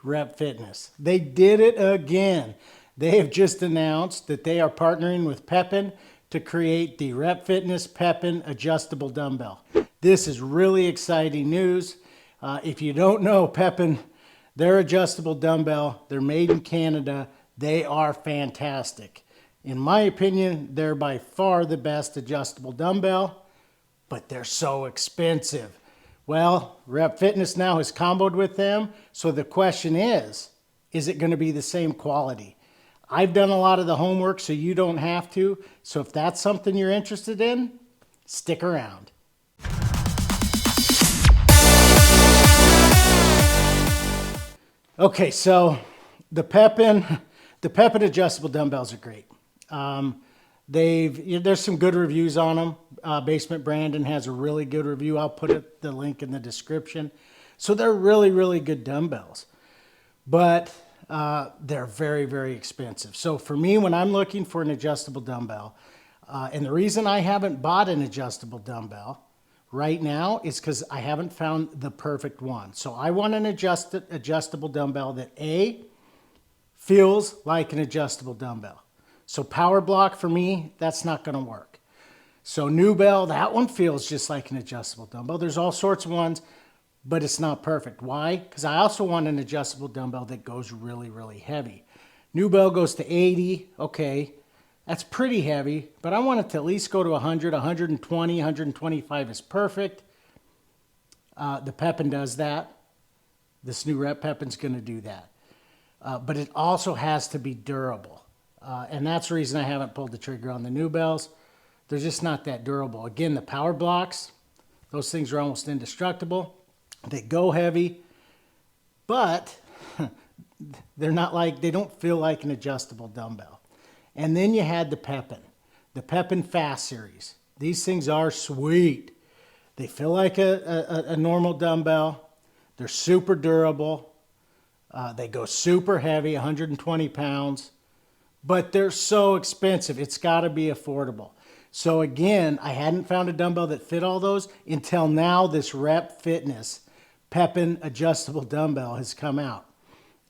Rep Fitness. They did it again. They have just announced that they are partnering with Pepin to create the Rep Fitness Pepin adjustable dumbbell. This is really exciting news. If you don't know Pepin, their adjustable dumbbell, they're made in Canada. They are fantastic. In my opinion, they're by far the best adjustable dumbbell, but they're so expensive. Well, Rep Fitness now has comboed with them, so the question is it going to be the same quality? I've done a lot of the homework, so you don't have to. So if that's something you're interested in, stick around. Okay, so the Pepin adjustable dumbbells are great. There's some good reviews on them. Basement Brandon has a really good review. I'll put the link in the description. So they're really, really good dumbbells, but they're very, very expensive. So for me, when I'm looking for an adjustable dumbbell, and the reason I haven't bought an adjustable dumbbell right now is because I haven't found the perfect one. So I want an adjustable dumbbell that A, feels like an adjustable dumbbell. So Power Block for me, that's not going to work. So Nubell, that one feels just like an adjustable dumbbell. There's all sorts of ones, but it's not perfect. Why? Because I also want an adjustable dumbbell that goes really, really heavy. Nubell goes to 80. Okay, that's pretty heavy, but I want it to at least go to 100, 120, 125 is perfect. The Pepin does that. This new Rep Pepin's going to do that. But it also has to be durable. And that's the reason I haven't pulled the trigger on the Nubells. They're just not that durable. Again, the Power Blocks, those things are almost indestructible. They go heavy, but they don't feel like an adjustable dumbbell. And then you had the Pepin Fast Series. These things are sweet. They feel like a normal dumbbell. They're super durable. They go super heavy, 120 pounds, but they're so expensive. It's got to be affordable. So again, I hadn't found a dumbbell that fit all those until now. This Rep Fitness Pepin adjustable dumbbell has come out.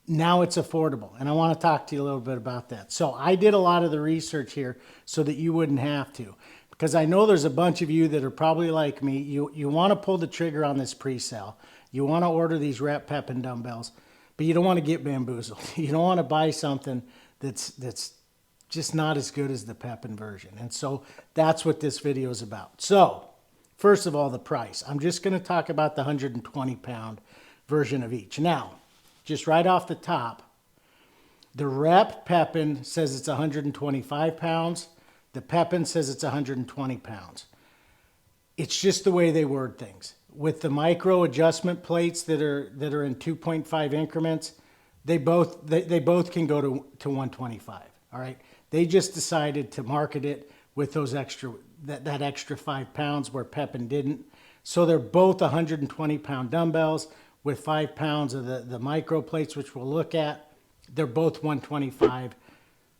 Now it's affordable, and I want to talk to you a little bit about that. So I did a lot of the research here so that you wouldn't have to, because I know there's a bunch of you that are probably like me. You want to pull the trigger on this pre-sale. You want to order these Rep Pepin dumbbells, but you don't want to get bamboozled. You don't want to buy something that's just not as good as the Pepin version. And so that's what this video is about. So first of all, the price. I'm just going to talk about the 120-pound version of each. Now, just right off the top, the Rep Pepin says it's 125 pounds. The Pepin says it's 120 pounds. It's just the way they word things. With the micro adjustment plates that are in 2.5 increments, they both can go to 125. All right. They just decided to market it with those that extra 5 pounds where Pepin didn't. So they're both 120-pound dumbbells with 5 pounds of the micro plates, which we'll look at. They're both 125.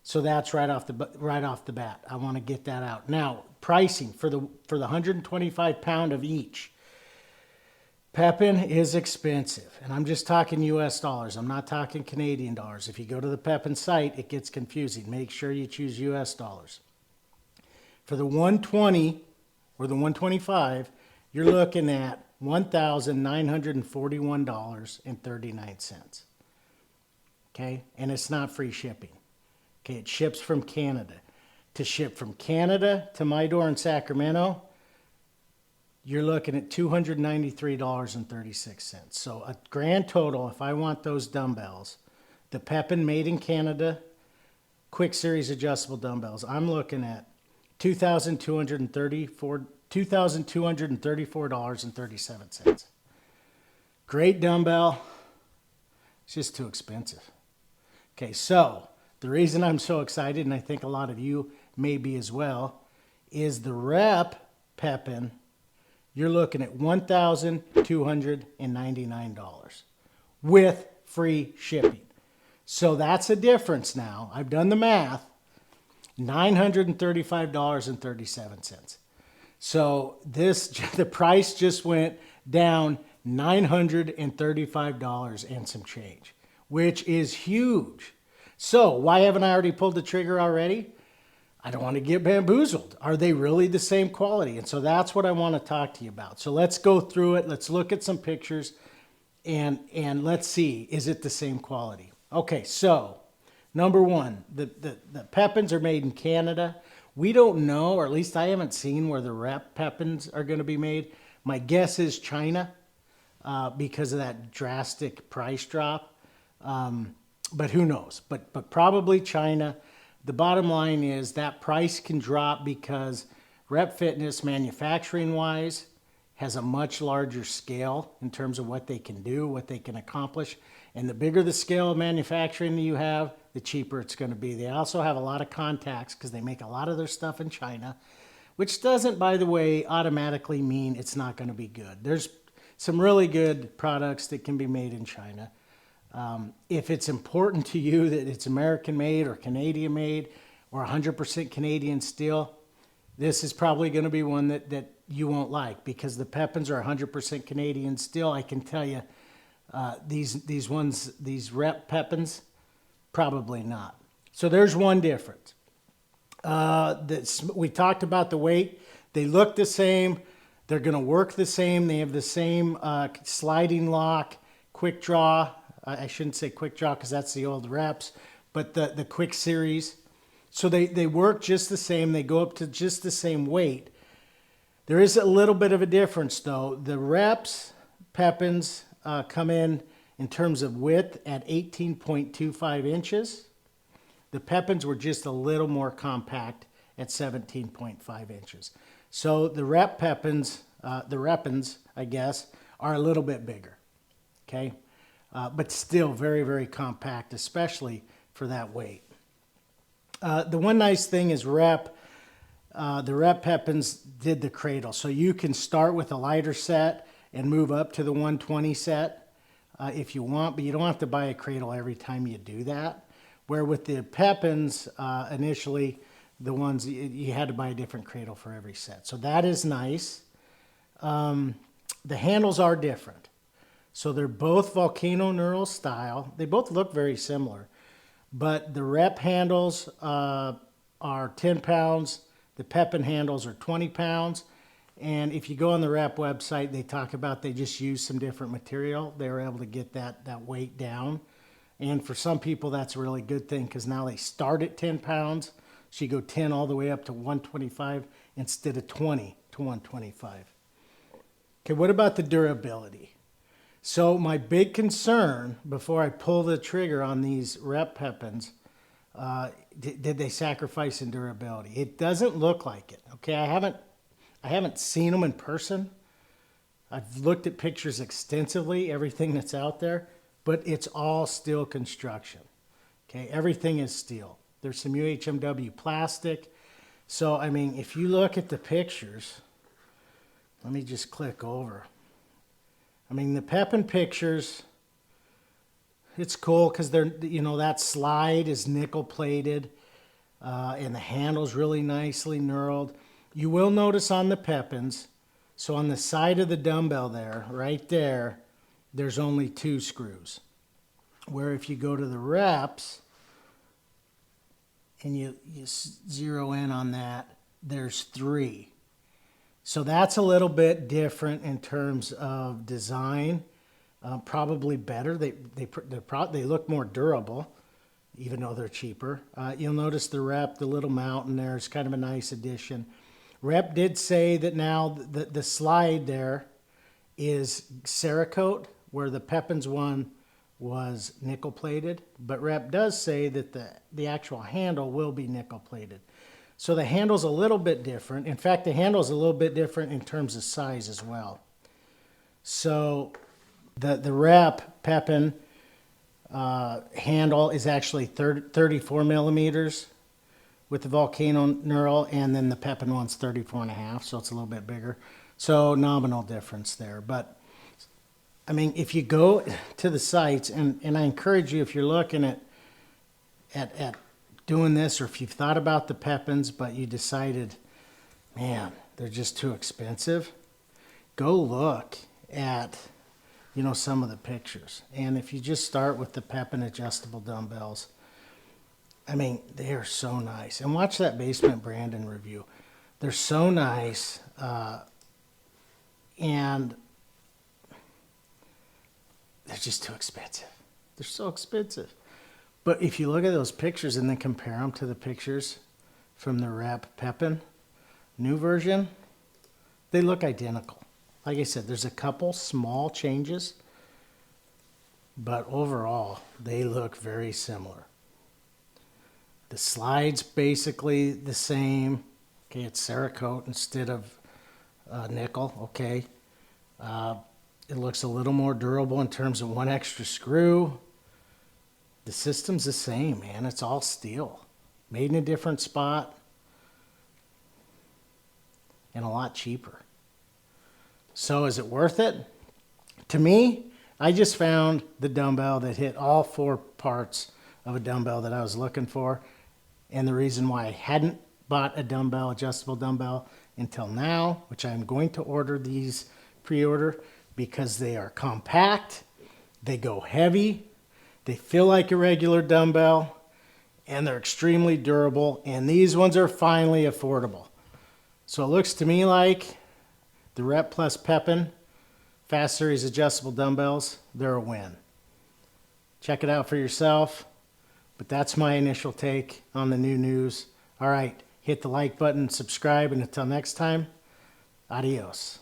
So that's right off the bat. I want to get that out. Now, pricing for the 125-pound of each. Pepin is expensive, and I'm just talking US dollars. I'm not talking Canadian dollars. If you go to the Pepin site, it gets confusing. Make sure you choose US dollars. For the 120 or the 125, you're looking at $1,941.39. Okay, and it's not free shipping. Okay, it ships from Canada. To ship from Canada to my door in Sacramento, you're looking at $293.36. So a grand total, if I want those dumbbells, the Pepin made in Canada, quick series adjustable dumbbells, I'm looking at $2,234.37. Great dumbbell, it's just too expensive. Okay, so the reason I'm so excited, and I think a lot of you may be as well, is the Rep Pepin. You're looking at $1,299 with free shipping. So that's a difference now. I've done the math. $935.37. So the price just went down $935 and some change, which is huge. So why haven't I already pulled the trigger already? I don't want to get bamboozled. Are they really the same quality? And so that's what I want to talk to you about. So let's go through it. Let's look at some pictures and let's see, is it the same quality? Okay, so number one, the Pepins are made in Canada. We don't know, or at least I haven't seen where the Rep Pepins are going to be made. My guess is China because of that drastic price drop. But who knows? But probably China. The bottom line is that price can drop because Rep Fitness, manufacturing-wise, has a much larger scale in terms of what they can do, what they can accomplish. And the bigger the scale of manufacturing you have, the cheaper it's going to be. They also have a lot of contacts because they make a lot of their stuff in China, which doesn't, by the way, automatically mean it's not going to be good. There's some really good products that can be made in China. If it's important to you that it's American made or Canadian made or 100% Canadian steel, this is probably going to be one that you won't like because the Pepins are 100% Canadian steel. I can tell you these Rep Pepins, probably not. So there's one difference. We talked about the weight. They look the same. They're going to work the same. They have the same sliding lock, quick draw. I shouldn't say quick draw because that's the old Reps, but the quick series. So they work just the same. They go up to just the same weight. There is a little bit of a difference though. The Reps Pepins come in terms of width at 18.25 inches. The Pepins were just a little more compact at 17.5 inches. So the Rep Pepins, the Repins, I guess, are a little bit bigger, okay? But still very, very compact, especially for that weight. The one nice thing is the Rep Pepins did the cradle. So you can start with a lighter set and move up to the 120 set if you want, but you don't have to buy a cradle every time you do that. Where with the Pepins, initially, the ones you had to buy a different cradle for every set. So that is nice. The handles are different. So they're both volcano knurl style. They both look very similar. But the Rep handles are 10 pounds. The Pepin handles are 20 pounds. And if you go on the Rep website, they talk about they just use some different material. They were able to get that weight down. And for some people, that's a really good thing because now they start at 10 pounds. So you go 10 all the way up to 125 instead of 20 to 125. Okay, what about the durability? So my big concern before I pull the trigger on these Rep Pepins, did they sacrifice in durability? It doesn't look like it. Okay, I haven't seen them in person. I've looked at pictures extensively, everything that's out there, but it's all steel construction. Okay, everything is steel. There's some UHMW plastic. So, I mean, if you look at the pictures, let me just click over. I mean, the Pepin pictures, it's cool because they're, that slide is nickel plated and the handle's really nicely knurled. You will notice on the Pepins, so on the side of the dumbbell there, right there, there's only 2 screws. Where if you go to the Reps and you zero in on that, there's 3. So that's a little bit different in terms of design. Probably better. They look more durable, even though they're cheaper. You'll notice the Rep, the little mountain there is kind of a nice addition. Rep did say that now the slide there is Cerakote, where the Pepins one was nickel plated. But Rep does say that the actual handle will be nickel plated. So the handle's a little bit different. In fact, the handle's a little bit different in terms of size as well. So the Rep Pepin handle is actually 34 millimeters with the volcano knurl, and then the Pepin one's 34.5, so it's a little bit bigger. So nominal difference there. But I mean, if you go to the sites, and I encourage you, if you're looking at doing this, or if you've thought about the Pepins, but you decided, man, they're just too expensive, go look at, you know, some of the pictures. And if you just start with the Pepin adjustable dumbbells, I mean, they are so nice. And watch that Basement Brandon review. They're so nice, and they're just too expensive. They're so expensive. But if you look at those pictures and then compare them to the pictures from the Rep Pepin new version, they look identical. Like I said, there's a couple small changes, but overall, they look very similar. The slide's basically the same. Okay, it's Cerakote instead of nickel, okay. It looks a little more durable in terms of one extra screw. The system's the same, man. It's all steel. Made in a different spot. And a lot cheaper. So is it worth it? To me, I just found the dumbbell that hit all 4 parts of a dumbbell that I was looking for. And the reason why I hadn't bought a dumbbell, adjustable dumbbell, until now, which I'm going to order these pre-order, because they are compact, they go heavy, they feel like a regular dumbbell, and they're extremely durable, and these ones are finally affordable. So it looks to me like the Rep Pepin Fast Series adjustable dumbbells, they're a win. Check it out for yourself, but that's my initial take on the new news. All right, hit the like button, subscribe, and until next time, adios.